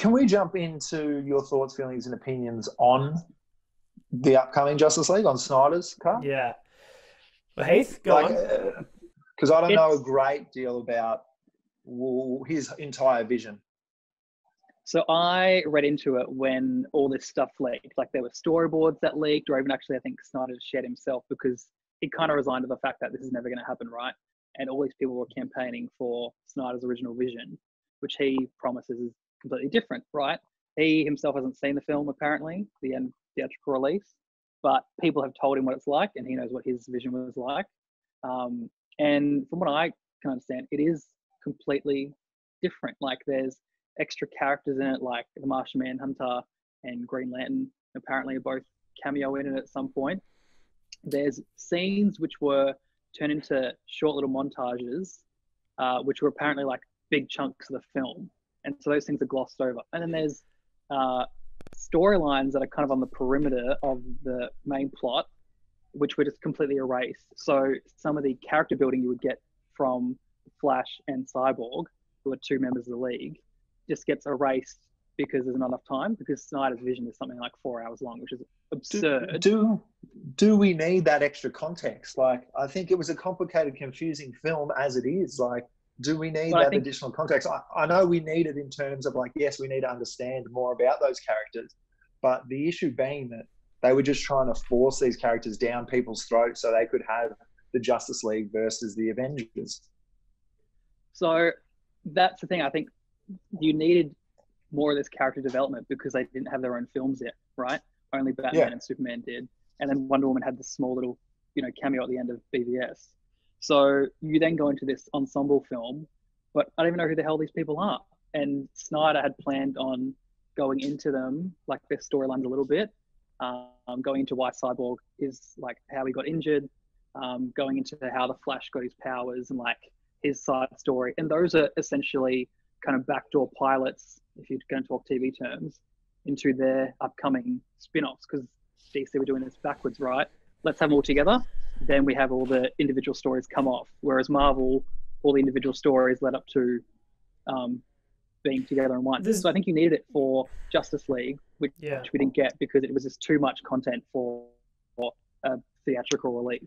can we jump into your thoughts, feelings, and opinions on the upcoming Justice League, on Snyder's cut? Yeah. Well, Heath, go on. Because I don't know a great deal about his entire vision. So I read into it when all this stuff leaked. Like there were storyboards that leaked, or even actually I think Snyder shared himself, because he kind of resigned to the fact that this is never going to happen, right? And all these people were campaigning for Snyder's original vision, which he promises is completely different, right? He himself hasn't seen the film, apparently, the end theatrical release, but people have told him what it's like, and he knows what his vision was like. And from what I can understand, it is completely different. Like there's extra characters in it, like the Martian Manhunter and Green Lantern apparently are both cameo in it at some point. There's scenes which were turned into short little montages, which were apparently like big chunks of the film. And so those things are glossed over. And then there's storylines that are kind of on the perimeter of the main plot, which were just completely erased. So some of the character building you would get from Flash and Cyborg, who are two members of the League, just gets erased because there's not enough time, because Snyder's vision is something like 4 hours long, which is absurd. Do we need that extra context? Like, I think it was a complicated, confusing film as it is. Like, do we need that additional context? I know we need it in terms of like, yes, we need to understand more about those characters, but the issue being that they were just trying to force these characters down people's throats so they could have the Justice League versus the Avengers. So that's the thing. I think you needed more of this character development because they didn't have their own films yet, right? Only Batman and Superman did. And then Wonder Woman had this small little, cameo at the end of BVS. So you then go into this ensemble film, but I don't even know who the hell these people are. And Snyder had planned on going into them, like their storylines a little bit, going into why Cyborg is like how he got injured, going into how the Flash got his powers and like his side story. And those are essentially kind of backdoor pilots, if you're going to talk TV terms, into their upcoming spin-offs, because DC were doing this backwards, right? Let's have them all together. Then we have all the individual stories come off. Whereas Marvel, all the individual stories led up to being together in one. So I think you needed it for Justice League, which we didn't get because it was just too much content for a theatrical release.